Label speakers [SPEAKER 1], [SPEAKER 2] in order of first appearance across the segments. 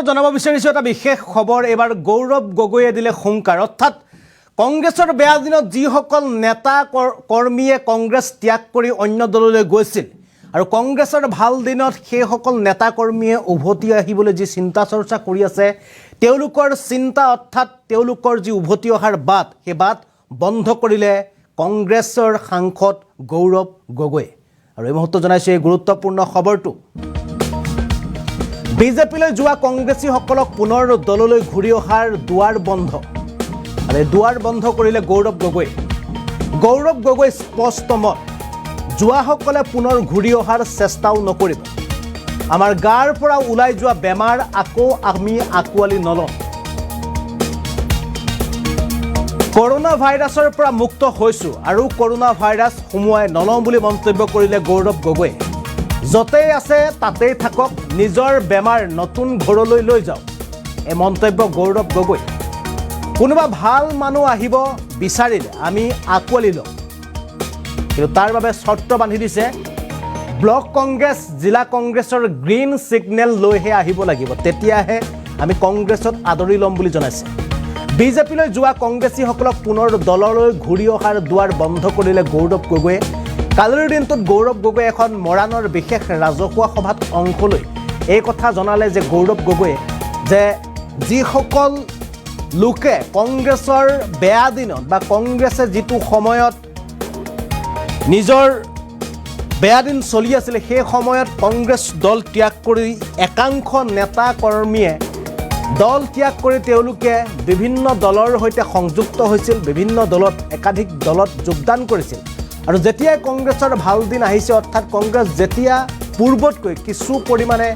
[SPEAKER 1] জানাব বিচাৰিছো এটা বিশেষ খবৰ এবাৰ গৌৰৱ গগৈয়ে দিলে হুংকাৰ অৰ্থাৎ কংগ্ৰেছৰ বেয়া দিনত যিসকল নেতা কৰ্মীয়ে কংগ্ৰেছ ত্যাগ কৰি অন্য দললৈ গৈছিল আৰু কংগ্ৰেছৰ ভাল দিনত সেইসকল নেতা কৰ্মীয়ে উভতি আহিবলৈ যি চিন্তা চৰ্চা কৰি আছে তেওঁলোকৰ চিন্তা অৰ্থাৎ তেওঁলোকৰ যি উভতি অহাৰ বাট সেই বাট বন্ধ কৰিলে কংগ্ৰেছৰ সাংসদ গৌৰৱ গগৈ আৰু এই মুহূৰ্তত জনাইছো এই গুৰুত্বপূৰ্ণ খবৰটো বিজেপিলৈ যোৱা কংগ্ৰেছীসকলক পুনৰ দললৈ ঘূৰি অহাৰ দুৱাৰ বন্ধ আৰু এই দুৱাৰ বন্ধ কৰিলে গৌৰৱ গগৈ স্পষ্ট মত যোৱাসকলে পুনৰ ঘূৰি অহাৰ চেষ্টাও নকৰিব আমাৰ গাৰ পৰা ওলাই যোৱা বেমাৰ আকৌ আমি আঁকোৱালি নলওঁ কৰোনা ভাইৰাছৰ পৰা মুক্ত হৈছো আৰু কৰোনা ভাইৰাছ সোমোৱাই নলওঁ বুলি মন্তব্য কৰিলে গৌৰৱ গগৈ যতেই আছে তাতেই থাকক নিজৰ বেমাৰ নতুন ঘৰলৈ লৈ যাওক এই মন্তব্য গৌৰৱ গগৈ কোনোবা ভাল মানুহ আহিব বিচাৰিলে আমি আঁকোৱালি লওঁ কিন্তু তাৰ বাবে চৰ্ত বান্ধি দিছে ব্লক কংগ্ৰেছ জিলা কংগ্ৰেছৰ গ্ৰীণ সিগনেল লৈহে আহিব লাগিব তেতিয়াহে আমি কংগ্ৰেছত আদৰি ল'ম বুলি জনাইছে বিজেপিলৈ যোৱা কংগ্ৰেছীসকলক পুনৰ দললৈ ঘূৰি অহাৰ দুৱাৰ বন্ধ কৰিলে গৌৰৱ গগৈয়ে কালিৰ দিনটোত গৌৰৱ গগৈ এখন মৰাণৰ বিশেষ ৰাজহুৱা সভাত অংশ লৈ এই কথা জনালে যে গৌৰৱ গগৈয়ে যে যিসকল লোকে কংগ্ৰেছৰ বেয়া দিনত বা কংগ্ৰেছে যিটো সময়ত নিজৰ বেয়া দিন চলি আছিল সেই সময়ত কংগ্ৰেছ দল ত্যাগ কৰি একাংশ নেতা কৰ্মীয়ে দল ত্যাগ কৰি তেওঁলোকে বিভিন্ন দলৰ সৈতে সংযুক্ত হৈছিল বিভিন্ন দলত একাধিক দলত যোগদান কৰিছিল আৰু যেতিয়া কংগ্ৰেছৰ ভাল দিন আহিছে অৰ্থাৎ কংগ্ৰেছ যেতিয়া পূৰ্বতকৈ কিছু পৰিমাণে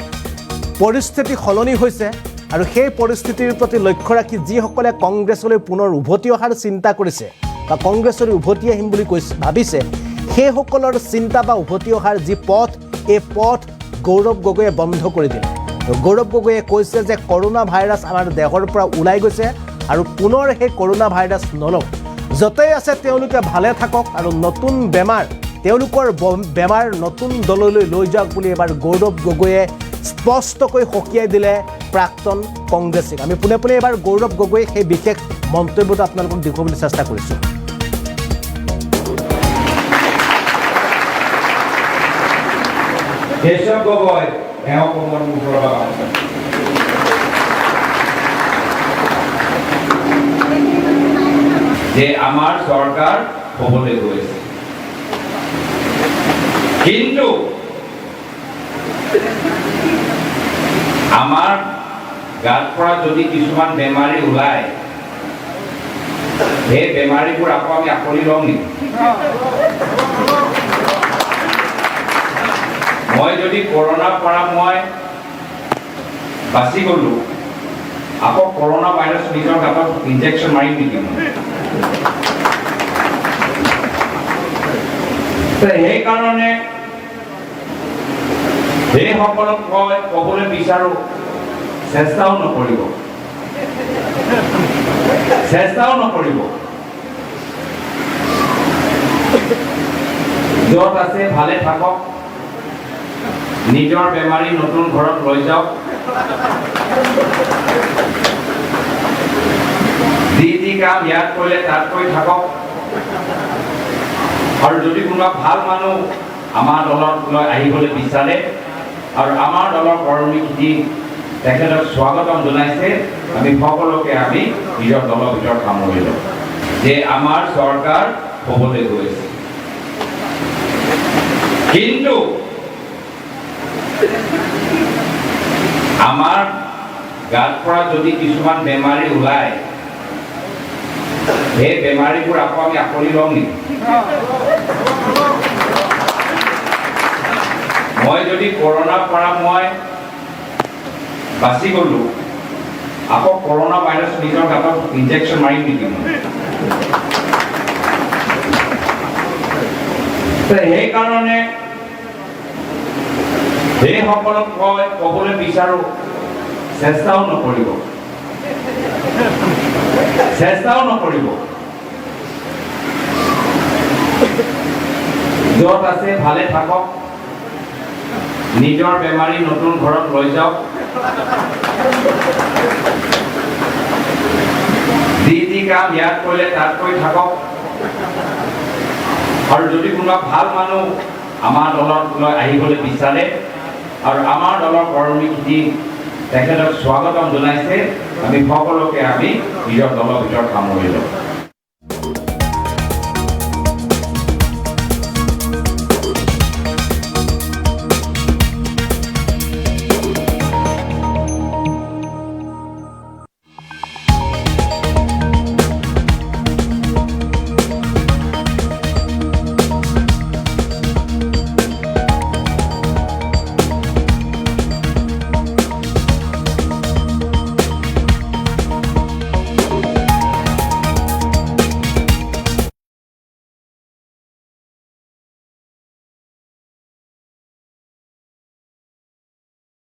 [SPEAKER 1] পৰিস্থিতি সলনি হৈছে আৰু সেই পৰিস্থিতিৰ প্ৰতি লক্ষ্য ৰাখি যিসকলে কংগ্ৰেছলৈ পুনৰ উভতি অহাৰ চিন্তা কৰিছে বা কংগ্ৰেছলৈ উভতি আহিম বুলি ভাবিছে সেইসকলৰ চিন্তা বা উভতি অহাৰ যি পথ এই পথ গৌৰৱ গগৈয়ে বন্ধ কৰি দিলে গৌৰৱ গগৈয়ে কৈছে যে কৰোনা ভাইৰাছ আমাৰ দেহৰ পৰা ওলাই গৈছে আৰু পুনৰ সেই কৰোনা ভাইৰাছ নলওঁ যতেই আছে তেওঁলোকে ভালে থাকক আৰু নতুন বেমাৰ তেওঁলোকৰ বেমাৰ নতুন দললৈ লৈ যাওক বুলি এবাৰ গৌৰৱ গগৈয়ে স্পষ্টকৈ সকীয়াই দিলে প্ৰাক্তন কংগ্ৰেছীক আমি পুনে পুনে এবাৰ গৌৰৱ গগৈ সেই বিশেষ মন্তব্যটো আপোনালোকক দেখুৱাবলৈ চেষ্টা কৰিছোঁ
[SPEAKER 2] কেশৱ গগৈ অসমৰ মুখৰ যে আমাৰ চৰকাৰ হ'বলৈ গৈছে কিন্তু আমাৰ গাত পৰা যদি কিছুমান বেমাৰী ওলায় সেই বেমাৰীবোৰ আকৌ আমি আঁকোৱালি লওঁ নেকি মই যদি কৰোনাৰ পৰা মই বাচি গ'লো আকৌ কৰোনা ভাইৰাছ নিজৰ গাঁতত ইনজেকশ্যন মাৰিম নেকি সেইকাৰণে সেইসকলক মই ক'বলৈ বিচাৰোঁ চেষ্টাও নকৰিব য'ত আছে ভালে থাকক নিজৰ বেমাৰী নতুন ঘৰত লৈ যাওক যি কাম ইয়াত কৰিলে তাত কৰি থাকক আৰু যদি কোনোবা ভাল মানুহ আমাৰ দললৈ আহিবলৈ বিচাৰে আৰু আমাৰ দলৰ কৰ্মীখিনি তেখেতক স্বাগতম জনাইছে আমি সকলোকে আমি নিজৰ দলৰ ভিতৰত সামৰি লওঁ যে আমাৰ চৰকাৰ হ'বলৈ গৈছে কিন্তু আমাৰ গাত পৰা যদি কিছুমান বেমাৰী ওলায় সেই বেমাৰীবোৰ আকৌ আমি আঁকোৱালি লওঁ নেকি মই যদি কৰোনাৰ পৰা মই বাচি গ'লো আকৌ কৰোনা ভাইৰাছ নিজৰ গাঁতত ইনজেকশ্যন মাৰিম নেকি সেইকাৰণে সেইসকলক মই ক'বলৈ বিচাৰোঁ চেষ্টাও নকৰিব য'ত আছে ভালে থাকক নিজৰ বেমাৰী নতুন ঘৰত লৈ যাওক কাম ইয়াত কৰিলে তাত কৰি থাকক আৰু যদি কোনোবা ভাল মানুহ আমাৰ দললৈ আহিবলৈ বিচাৰে আৰু আমাৰ দলৰ কৰ্মীখিনি তেখেতক স্বাগতম জনাইছে আমি সকলোকে আমি নিজৰ দলৰ ভিতৰত সামৰি লওঁ